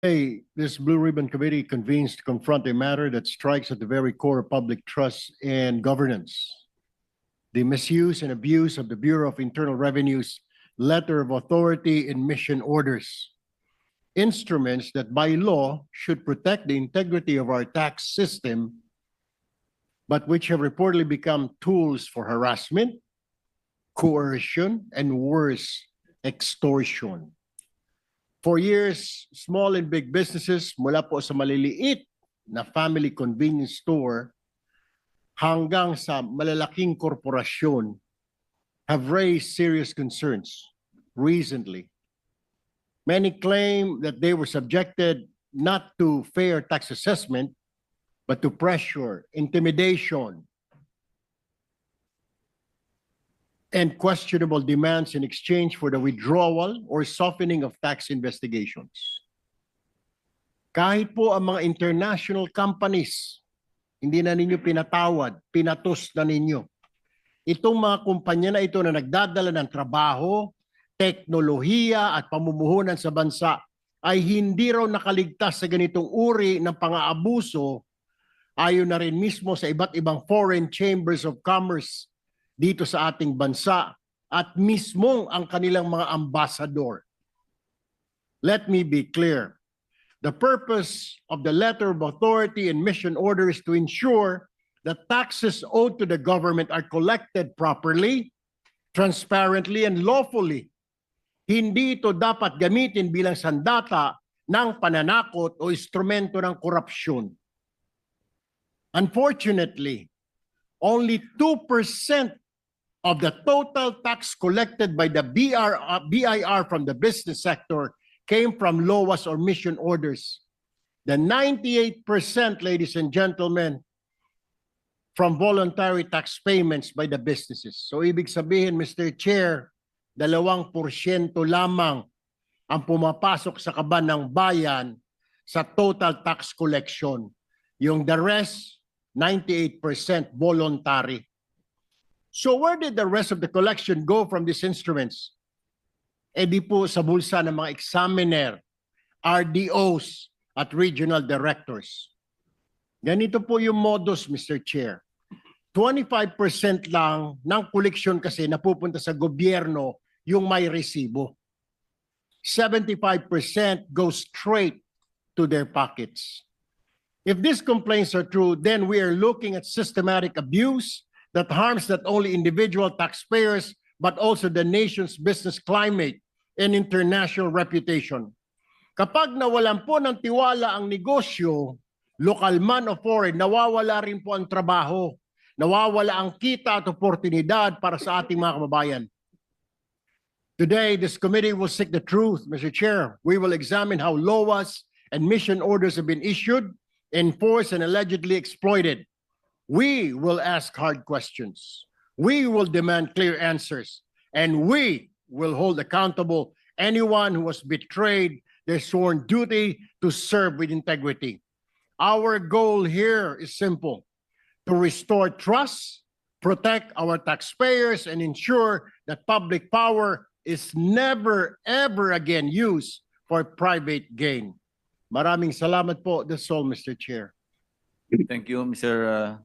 Today, this Blue Ribbon Committee convenes to confront a matter that strikes at the very core of public trust and governance. The misuse and abuse of the Bureau of Internal Revenue's letter of authority and mission orders. Instruments that by law should protect the integrity of our tax system, but which have reportedly become tools for harassment, coercion, and worse, extortion. For years, small and big businesses mula po sa maliliit na family convenience store hanggang sa malalaking korporasyon have raised serious concerns recently. Many claim that they were subjected not to fair tax assessment, but to pressure, intimidation, and questionable demands in exchange for the withdrawal or softening of tax investigations. Kahit po ang mga international companies, hindi na ninyo pinatawad, pinatos na ninyo. Itong mga kumpanya na ito na nagdadala ng trabaho, teknolohiya at pamumuhunan sa bansa ay hindi raw nakaligtas sa ganitong uri ng pang-aabuso ayon na rin mismo sa iba't ibang foreign chambers of commerce dito sa ating bansa at mismong ang kanilang mga ambassador. Let me be clear. The purpose of the letter of authority and mission order is to ensure that taxes owed to the government are collected properly, transparently, and lawfully. Hindi ito dapat gamitin bilang sandata ng pananakot o instrumento ng korupsyon. Unfortunately, only 2% of the total tax collected by the BIR from the business sector came from LOAs or mission orders. The 98%, ladies and gentlemen, from voluntary tax payments by the businesses. So ibig sabihin, Mr. Chair, 2% lamang ang pumapasok sa kaban ng bayan sa total tax collection. Yung the rest, 98% voluntary. So where did the rest of the collection go from these instruments? E di po sa bulsa ng mga examiner, RDOs at regional directors. Ganito po yung modus, Mr. Chair. 25% lang ng koleksyon kasi napupunta sa gobyerno yung may resibo. 75% goes straight to their pockets. If these complaints are true, then we are looking at systematic abuse that harms not only individual taxpayers, but also the nation's business climate and international reputation. Kapag nawalan po ng tiwala ang negosyo, local man o foreign, nawawala rin po ang trabaho, nawawala ang kita at oportunidad para sa ating mga kababayan. Today, this committee will seek the truth, Mr. Chair. We will examine how LOAs and mission orders have been issued, enforced, and allegedly exploited. We will ask hard questions. We will demand clear answers. And we will hold accountable anyone who has betrayed their sworn duty to serve with integrity. Our goal here is simple: to restore trust, protect our taxpayers, and ensure that public power is never, ever again used for private gain. Maraming salamat po. That's all, Mr. Chair. Thank you, Mr.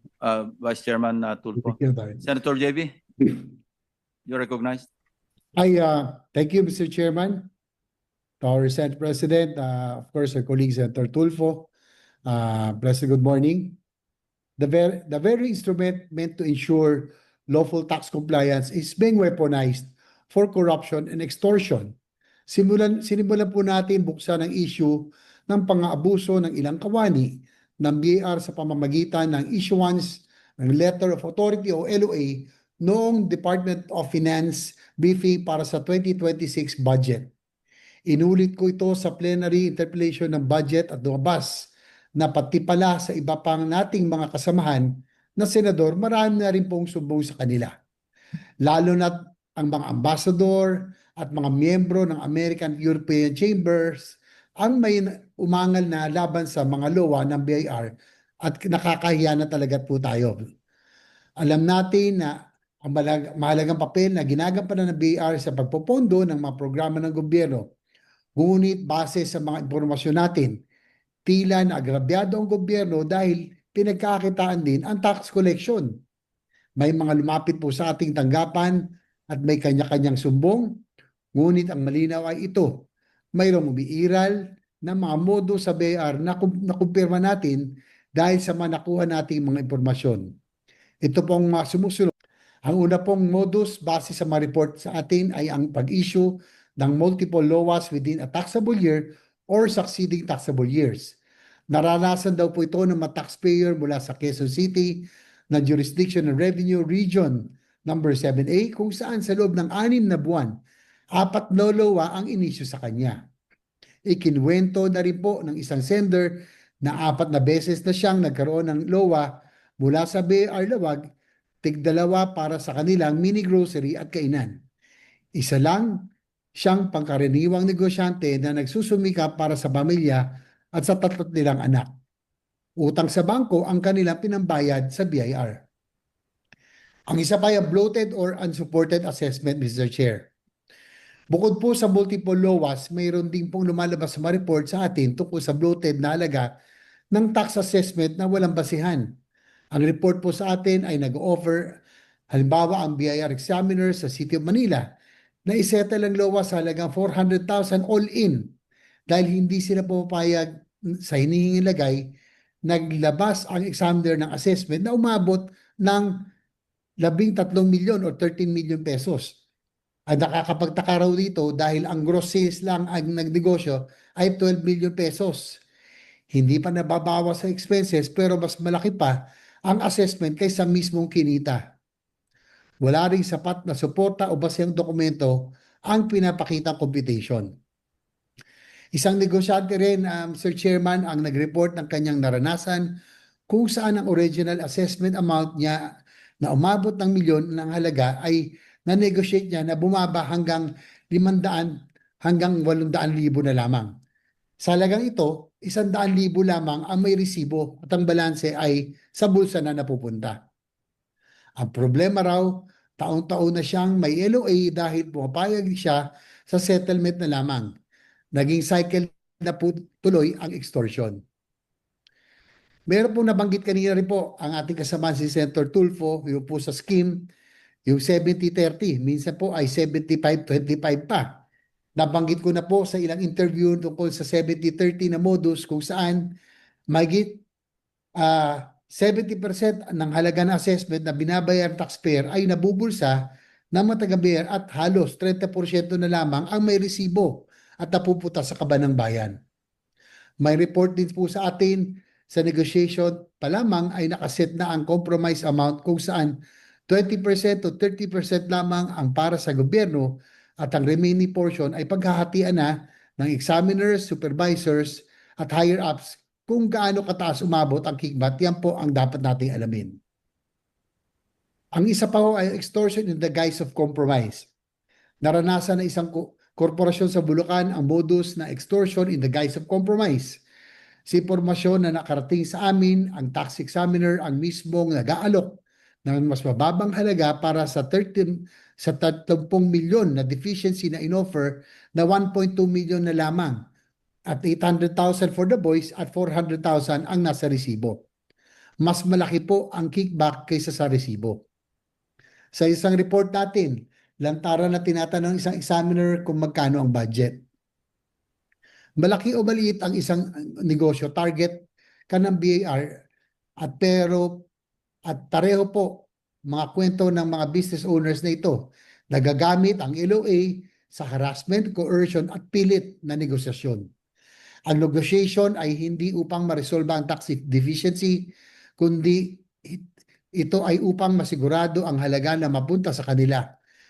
Vice Chairman Tulfo. Thank you, Tay. Senator JB, you're recognized. Thank you, Mr. Chairman. To our Senate President, of course, our colleague Senator Tulfo. President, good morning. The very instrument meant to ensure lawful tax compliance is being weaponized for corruption and extortion. Sinimulan po natin buksan ang issue ng pang-aabuso ng ilang kawani ng BIR sa pamamagitan ng issuance ng Letter of Authority o LOA noong Department of Finance briefing para sa 2026 budget. Inulit ko ito sa plenary interpellation ng budget at lumabas na pati pala sa iba pang nating mga kasamahan na senador, marami na rin pong sumbong sa kanila. Lalo na ang mga ambassador at mga miyembro ng American European Chambers ang may umangal na laban sa mga LOA ng BIR at nakakahiya na talaga po tayo. Alam natin na ang mahalagang papel na ginagampanan ng BIR sa pagpopondo ng mga programa ng gobyerno Ngunit base sa mga impormasyon natin, tila na agrabyado ang gobyerno dahil pinagkakitaan din ang tax collection. May mga lumapit po sa ating tanggapan at may kanya-kanyang sumbong, ngunit ang malinaw ay ito. Mayroong umiiral na mga modo sa BIR na nakumpirma natin dahil sa mga nakuha nating mga impormasyon. Ito pong mga sumusunod. Ang una pong modus base sa mga report sa atin ay ang pag-issue ng multiple LOAs within a taxable year or succeeding taxable years. Naranasan daw po ito ng mga taxpayer mula sa Quezon City na Jurisdiction and Revenue Region number 7A kung saan sa loob ng 6 na buwan, 4 na LOA ang inisyu sa kanya. Ikinwento na rin po ng isang sender na 4 na beses na siyang nagkaroon ng LOA mula sa BIR Lawag, tig-2 para sa kanilang mini grocery at kainan. Isa lang siyang pangkaraniwang negosyante na nagsusumikap para sa pamilya at sa 3 nilang anak. Utang sa bangko ang kanilang pinambayad sa BIR. Ang isa pa ay bloated or unsupported assessment, Mr. Chair. Bukod po sa multiple LOAs, mayroon din pong lumalabas sa mga report sa atin tungkol sa bloated na halaga ng tax assessment na walang basihan. Ang report po sa atin ay nag-offer, halimbawa ang BIR examiner sa City of Manila, na isettle ang LOA sa halagang 400,000 all-in dahil hindi sila pumapayag sa hinihinging lagay, naglabas ang examiner ng assessment na umabot ng 13 milyon o 13 million pesos. Ang nakakapagtaka raw dito dahil ang gross sales lang ang nagnegosyo ay 12 million pesos. Hindi pa nababawas sa expenses pero mas malaki pa ang assessment kaysa mismong kinita. Wala ring sapat na suporta o basehang dokumento ang pinapakitang computation. Isang negosyante rin, Mr. Chairman, ang nag-report ng kanyang naranasan kung saan ang original assessment amount niya na umabot ng milyon ng halaga ay na-negotiate niya na bumaba hanggang 500 hanggang 800,000 na lamang. Sa halagang ito, 100,000 lamang ang may resibo at ang balanse ay sa bulsa na napupunta. Ang problema raw, taon-taon na siyang may LOA dahil pumapayag siya sa settlement na lamang. Naging cycle na po tuloy ang extortion. Meron pong nabanggit kanina rin po ang ating kasama si Senator Tulfo, yung po sa scheme, yung 70-30, minsan po ay 75-25 pa. Nabanggit ko na po sa ilang interview tungkol sa 70-30 na modus kung saan mahigit 70% ng halaga ng assessment na binabayar taxpayer ay nabubulsa ng mga taga-BIR at halos 30% na lamang ang may resibo at napupunta sa kaban ng bayan. May report din po sa atin sa negotiation pa lamang ay nakaset na ang compromise amount kung saan 20% to 30% lamang ang para sa gobyerno at ang remaining portion ay paghahatian na ng examiners, supervisors at higher-ups kung gaano kataas umabot ang kickback. Yan po ang dapat nating alamin. Ang isa pa ho ay extortion in the guise of compromise. Naranasan na isang korporasyon sa Bulacan ang modus na extortion in the guise of compromise. Sa impormasyon na nakarating sa amin, ang tax examiner ang mismong nag-aalok ng mas mababang halaga para sa 30 milyon na deficiency na inoffer na 1.2 million na lamang at 800,000 for the boys at 400,000 ang nasa resibo. Mas malaki po ang kickback kaysa sa resibo. Sa isang report natin, lantaran na tinatanong isang examiner kung magkano ang budget. Malaki o maliit ang isang negosyo, target ka ng BIR at pareho po mga kwento ng mga business owners na ito. Nagagamit ang LOA sa harassment, coercion at pilit na negosasyon. Ang negotiation ay hindi upang maresolba ang tax deficiency, kundi ito ay upang masigurado ang halaga na mapunta sa kanila.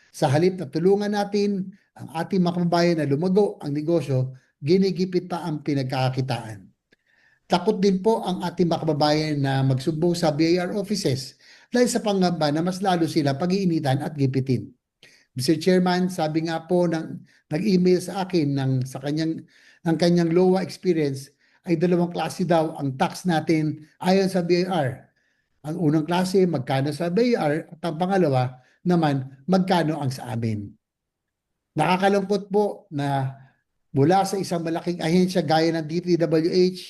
Sa halip na tulungan natin ang ating mga kababayan na lumago ang negosyo, ginigipit pa ang pinagkakakitaan. Takot din po ang ating mga kababayan na magsumbong sa BIR offices dahil sa pangamba na mas lalo sila pag-iinitan at gipitin. Mr. Chairman, sabi nga po nag-email sa akin ng kanyang LOA experience ay 2 klase daw ang tax natin ayon sa BIR. Ang unang klase, magkano sa BIR at ang pangalawa naman, magkano ang sa amin. Nakakalungkot po na mula sa isang malaking ahensya gaya ng DPWH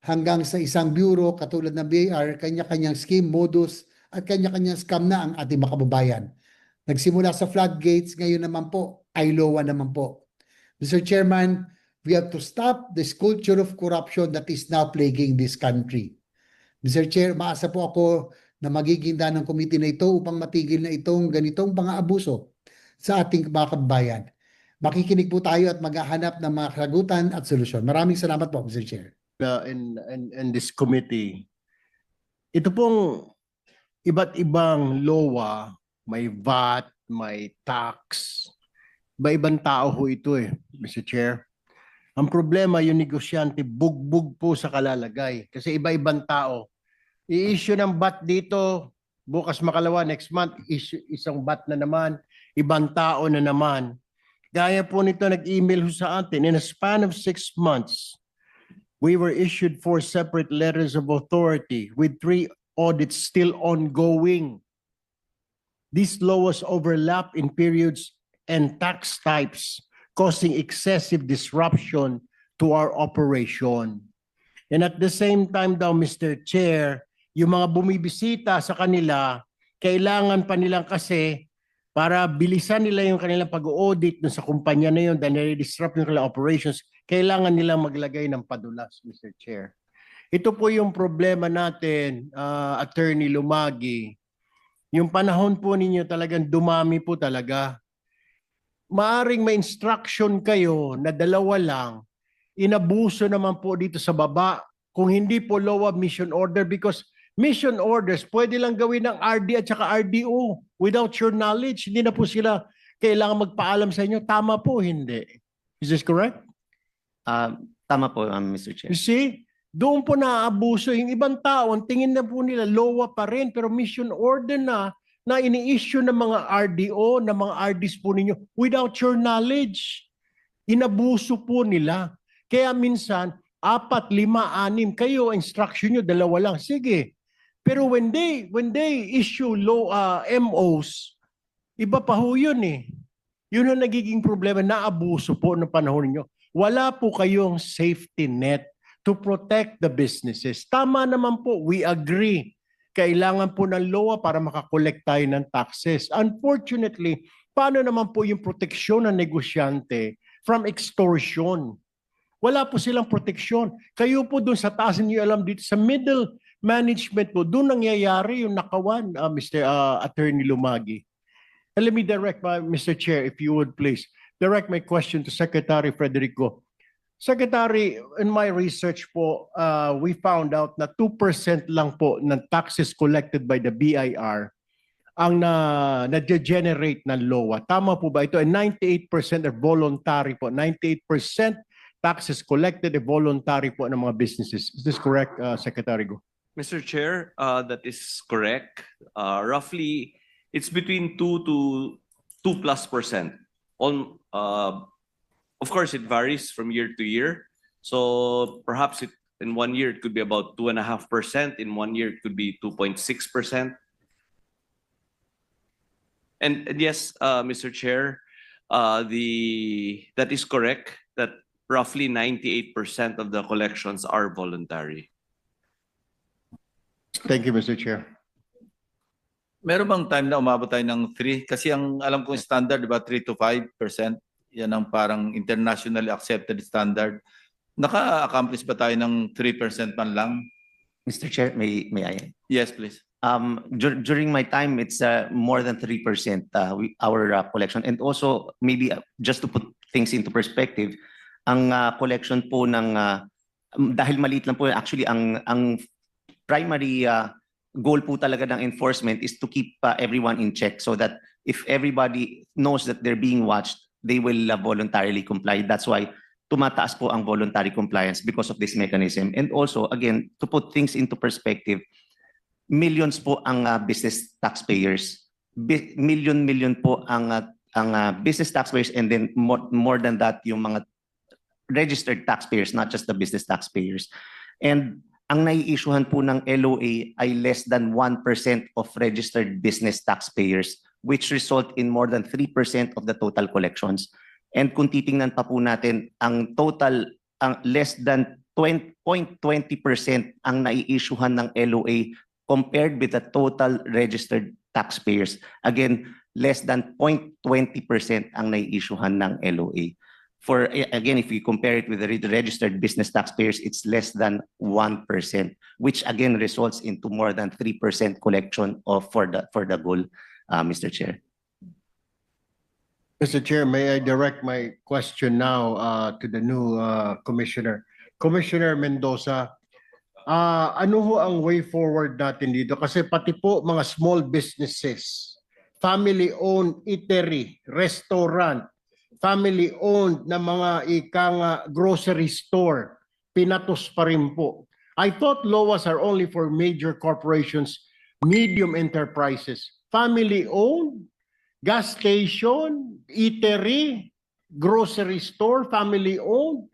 hanggang sa isang bureau katulad ng BIR, kanya-kanyang scheme, modus at kanya-kanyang scam na ang ating mga kababayan. Nagsimula sa floodgates, ngayon naman po ay LOA naman po. Mr. Chairman, we have to stop this culture of corruption that is now plaguing this country. Mr. Chair, maasa po ako na magiging ng committee na ito upang matigil na itong ganitong mga abuso sa ating mga kababayan. Makikinig po tayo at maghahanap ng mga kasagutan at solusyon. Maraming salamat po, Mr. Chair. In this committee, ito pong iba't ibang LOA, may VAT, may tax, iba-ibang tao ho ito Mr. Chair. Ang problema, yung negosyante, bugbog po sa kalalagay. Kasi iba-ibang tao. I-issue ng VAT dito, bukas makalawa, next month, isang VAT na naman, ibang tao na naman. Gaya po nito, nag-email ho sa atin, in a span of 6 months, we were issued 4 separate letters of authority with 3 audits still ongoing. These laws overlap in periods and tax types, causing excessive disruption to our operation. And at the same time daw, Mr. Chair, yung mga bumibisita sa kanila, kailangan pa nilang kasi para bilisan nila yung kanilang pag-audit dun sa kumpanya na yun dahil nare-disrupt yung kanilang operations, kailangan nilang maglagay ng padulas, Mr. Chair. Ito po yung problema natin, Attorney Lumagi. Yung panahon po ninyo talagang dumami po talaga. Maaring may instruction kayo na 2 lang, inabuso naman po dito sa baba kung hindi po LOA mission order because mission orders pwede lang gawin ng RD at saka RDO without your knowledge. Hindi na po sila kailangan magpaalam sa inyo. Tama po, hindi. Is this correct? Tama po, Mr. Chair. You see? Doon po naaabuso. Yung ibang tao, ang tingin na po nila, LOA pa rin, pero mission order na ini-issue ng mga RDO, ng mga RDs po ninyo without your knowledge. Inabuso po nila. Kaya minsan, 4, 5, 6, kayo, instruction nyo, 2 lang. Sige. Pero when they issue MOs, iba pa ho yun Yun ang nagiging problema, naabuso po ng panahon ninyo. Wala po kayong safety net to protect the businesses. Tama naman po, we agree. Kailangan po ng LOA para makakolekt tayo ng taxes. Unfortunately, paano naman po yung proteksyon ng negosyante from extortion? Wala po silang proteksyon. Kayo po dun sa taas niyo alam dito sa middle management po, dun nangyayari yung nakawan, Mr. Attorney Lumagi. And let me direct Mr. Chair, if you would please, direct my question to Secretary Federico. Secretary, in my research po, we found out na 2% lang po ng taxes collected by the BIR ang na-generate ng LOA. Tama po ba ito? And 98% are voluntary po. 98% taxes collected are voluntary po ng mga businesses. Is this correct, Secretary Go? Mr. Chair, that is correct. Roughly, it's between 2 to 2+%. Of course, it varies from year to year. So perhaps in 1 year, it could be about 2.5%. In 1 year, it could be 2.6%. And yes, Mr. Chair, that is correct, that roughly 98% of the collections are voluntary. Thank you, Mr. Chair. Meron bang time na umabot tayo ng 3? Kasi ang alam kong standard, di ba, 3 to 5%? Yan ang parang internationally accepted standard. Naka-accomplish ba tayo ng 3% man lang? Mr. Chair, may I? Yes, please. During my time, it's more than 3% our collection. And also, maybe just to put things into perspective, ang collection po ng, dahil maliit lang po, actually, ang primary goal po talaga ng enforcement is to keep everyone in check so that if everybody knows that they're being watched, they will voluntarily comply. That's why tumataas po ang voluntary compliance because of this mechanism. And also, again, to put things into perspective, millions po ang business taxpayers. Million po ang business taxpayers, and then more than that, yung mga registered taxpayers, not just the business taxpayers. And ang nai-issuehan po ng LOA ay less than 1% of registered business taxpayers, which result in more than 3% of the total collections. And kung titingnan pa po natin, ang total, ang less than 0.20% ang nai-issuehan ng LOA compared with the total registered taxpayers. Again, less than 0.20% ang nai-issuehan ng LOA. Again, if we compare it with the registered business taxpayers, it's less than 1%, which again results into more than 3% collection for the goal, Mr. Chair. Mr. Chair, may I direct my question now to the new commissioner? Commissioner Mendoza, ano ho ang way forward natin dito? Kasi pati po mga small businesses, family-owned eatery, restaurant, family-owned na mga grocery store, pinatos pa rin po. I thought LOAs are only for major corporations, medium enterprises. Family-owned, gas station, eatery, grocery store, family-owned,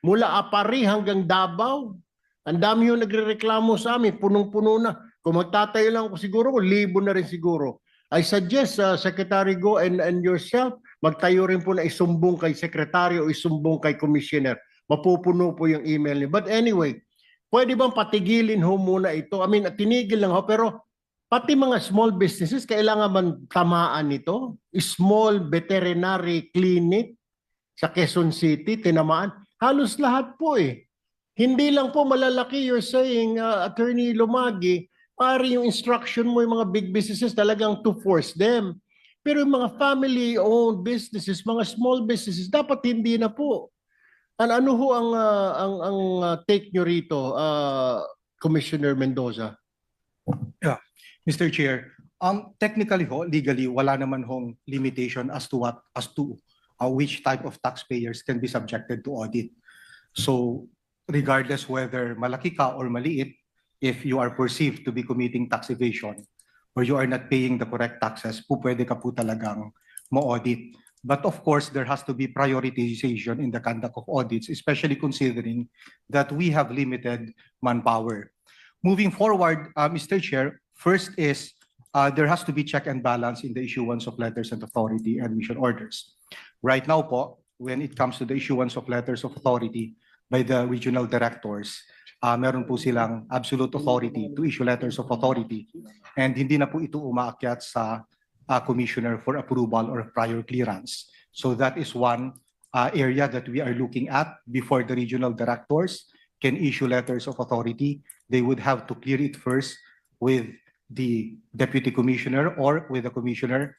mula Apari hanggang Davao. Ang dami yung nagrereklamo sa amin, punong-puno na. Kung magtatayo lang ako siguro, 1,000 na rin siguro. I suggest, Secretary Go and yourself, magtayo rin po na isumbong kay Secretary o isumbong kay Commissioner. Mapupuno po yung email niyo. But anyway, pwede bang patigilin ho muna ito? I mean, tinigil lang ho, pero pati mga small businesses, kailangan man tamaan nito? Small veterinary clinic sa Quezon City, tinamaan. Halos lahat po eh. Hindi lang po malalaki, you're saying, Attorney Lumagi, pari yung instruction mo yung mga big businesses talagang to force them. Pero yung mga family-owned businesses, mga small businesses, dapat hindi na po. Ano ho ang take nyo rito, Commissioner Mendoza? Yeah, Mr. Chair, technically ho, legally, wala naman hong limitation as to which type of taxpayers can be subjected to audit. So regardless whether malaki ka or maliit, if you are perceived to be committing tax evasion or you are not paying the correct taxes, pwede ka po talagang ma-audit. But of course, there has to be prioritization in the conduct of audits, especially considering that we have limited manpower. Moving forward, Mr. Chair, first is there has to be check and balance in the issuance of letters of authority and mission orders. Right now po, when it comes to the issuance of letters of authority by the regional directors, meron po silang absolute authority to issue letters of authority and hindi na po ito umaakyat sa commissioner for approval or prior clearance. So that is one area that we are looking at before the regional directors can issue letters of authority. They would have to clear it first with the deputy commissioner or with the commissioner.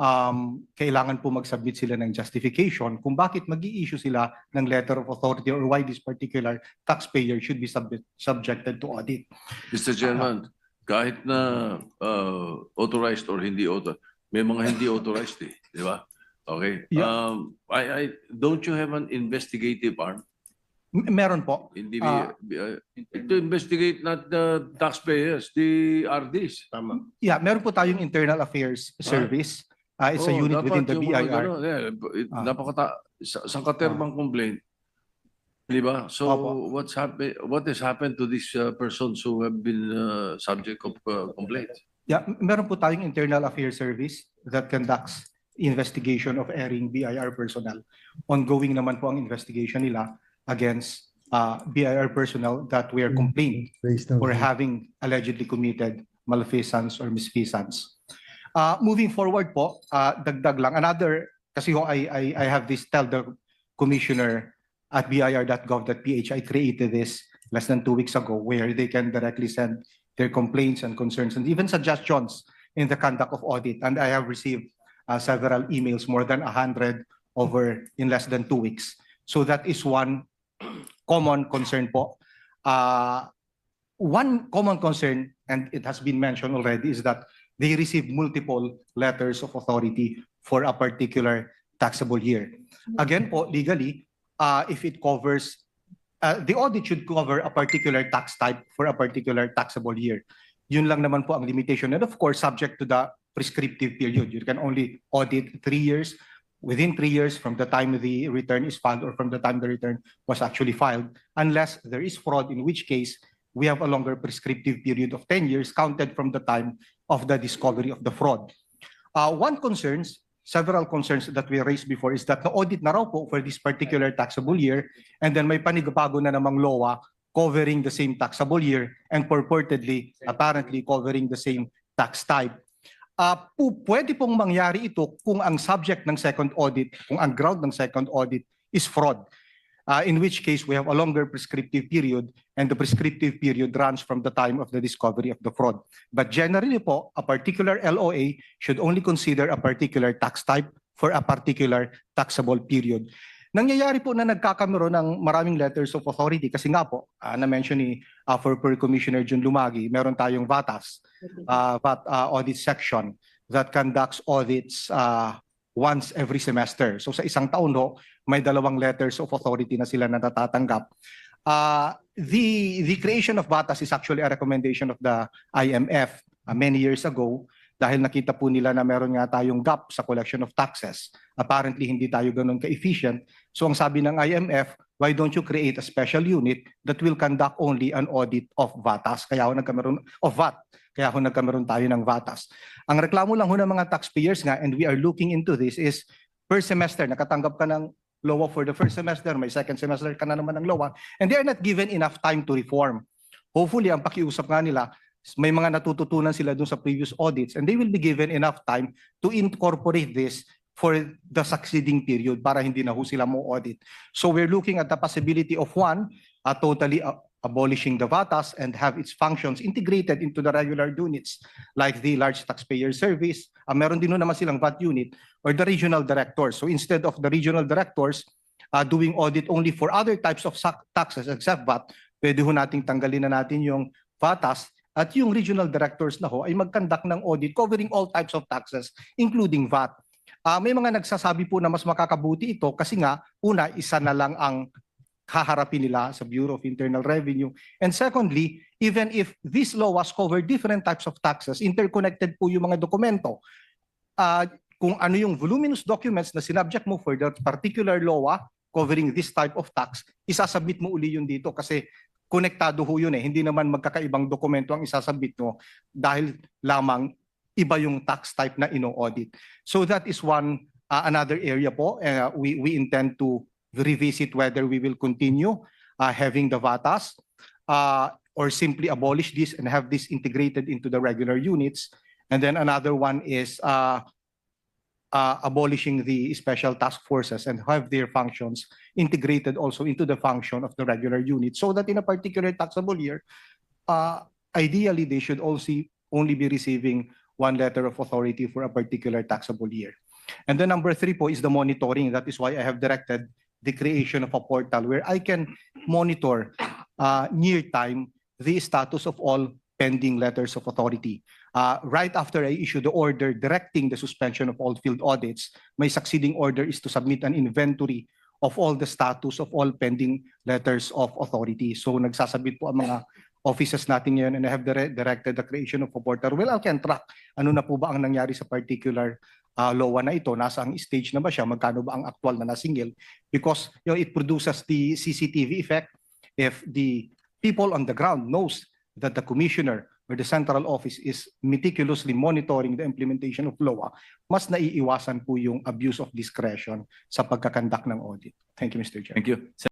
Kailangan po mag-submit sila ng justification kung bakit mag-i-issue sila ng letter of authority or why this particular taxpayer should be subjected to audit. Mr. Chairman, kahit na authorized or hindi authorized, may mga hindi authorized eh, di ba? Okay. Yeah. Don't you have an investigative arm? Meron po. Hindi to investigate not the taxpayers, the RDs. Tama. Yeah, meron po tayong internal affairs service. It's a unit within the BIR. Sangkaterbang complaint. Di ba? So Opo. what has happened to these persons who have been subject of complaints? Yeah, meron po tayong internal affairs service that conducts investigation of erring BIR personnel. Ongoing naman po ang investigation nila against BIR personnel that were complained for having allegedly committed malfeasance or misfeasance. Moving forward po, dagdag lang. Another, kasi I have this, tell the commissioner at bir.gov.ph, I created this less than 2 weeks ago where they can directly send their complaints and concerns and even suggestions in the conduct of audit. And I have received several emails, more than 100 over in less than 2 weeks. So that is one common concern po. One common concern, and it has been mentioned already, is that they receive multiple letters of authority for a particular taxable year. Again po, legally, if it covers, the audit should cover a particular tax type for a particular taxable year. Yun lang naman po ang limitation. And of course, subject to the prescriptive period. You can only audit 3 years. Within 3 years from the time the return is filed or from the time the return was actually filed, unless there is fraud, in which case we have a longer prescriptive period of 10 years counted from the time of the discovery of the fraud. One concerns several concerns that we raised before is that na-audit na raw po for this particular taxable year, and then may panibago na namang LOA covering the same taxable year and purportedly, apparently covering the same tax type. Pwede pong mangyari ito kung ang subject ng second audit, kung ang ground ng second audit is fraud. In which case, we have a longer prescriptive period, and the prescriptive period runs from the time of the discovery of the fraud. But generally po, a particular LOA should only consider a particular tax type for a particular taxable period. Nangyayari po na nagkakameron ng maraming letters of authority kasi nga po, na-mention ni former Commissioner Jun Lumagi, meron tayong VATAS, VAT audit section that conducts audits once every semester. So sa isang taon ho, may 2 letters of authority na sila natatanggap. The creation of VATAS is actually a recommendation of the IMF many years ago dahil nakita po nila na meron nga tayong gap sa collection of taxes. Apparently, hindi tayo ganun ka-efficient. So ang sabi ng IMF, why don't you create a special unit that will conduct only an audit of VATAS? Kaya ho nagkameron of VAT. Kaya ho nagkameron tayo ng VATAS. Ang reklamo lang ho ng mga taxpayers nga, and we are looking into this, is per semester, nakatanggap ka ng LOA for the first semester, may second semester ka na naman ng LOA, and they are not given enough time to reform. Hopefully, ang pakiusap nga nila, may mga natututunan sila dun sa previous audits, and they will be given enough time to incorporate this for the succeeding period para hindi na ho sila mo audit. So we're looking at the possibility of totally abolishing the VATAS and have its functions integrated into the regular units like the large taxpayer service. Meron din naman silang VAT unit or the regional directors. So instead of the regional directors doing audit only for other types of taxes except VAT, pwede ho nating tanggalin na natin yung VATAS at yung regional directors na ho ay mag-conduct ng audit covering all types of taxes including VAT. May mga nagsasabi po na mas makakabuti ito kasi nga, una, isa na lang ang haharapin nila sa Bureau of Internal Revenue. And secondly, even if these laws cover different types of taxes, interconnected po yung mga dokumento. Kung ano yung voluminous documents na sinubject mo for that particular law covering this type of tax, isasubmit mo uli yun dito kasi konektado ho yun eh. Hindi naman magkakaibang dokumento ang isasubmit mo dahil lamang iba yung tax type na ino-audit. So that is another area po. We intend to revisit whether we will continue having the VATAS or simply abolish this and have this integrated into the regular units. And then another one is abolishing the special task forces and have their functions integrated also into the function of the regular unit so that in a particular taxable year, ideally they should also only be receiving 1 letter of authority for a particular taxable year. And then number 3 po is the monitoring. That is why I have directed the creation of a portal where I can monitor near time the status of all pending letters of authority. Right after I issue the order directing the suspension of all field audits, my succeeding order is to submit an inventory of all the status of all pending letters of authority. So nagsasabit po ang mga offices natin ngayon and I have directed the creation of a portal. Well, I can track ano na po ba ang nangyari sa particular LOA na ito, nasa ang stage na ba siya, magkano ba ang actual na nasingil, because it produces the CCTV effect. If the people on the ground knows that the commissioner or the central office is meticulously monitoring the implementation of LOA, mas naiiwasan po yung abuse of discretion sa pagkakandak ng audit. Thank you, Mr. Chair. Thank you.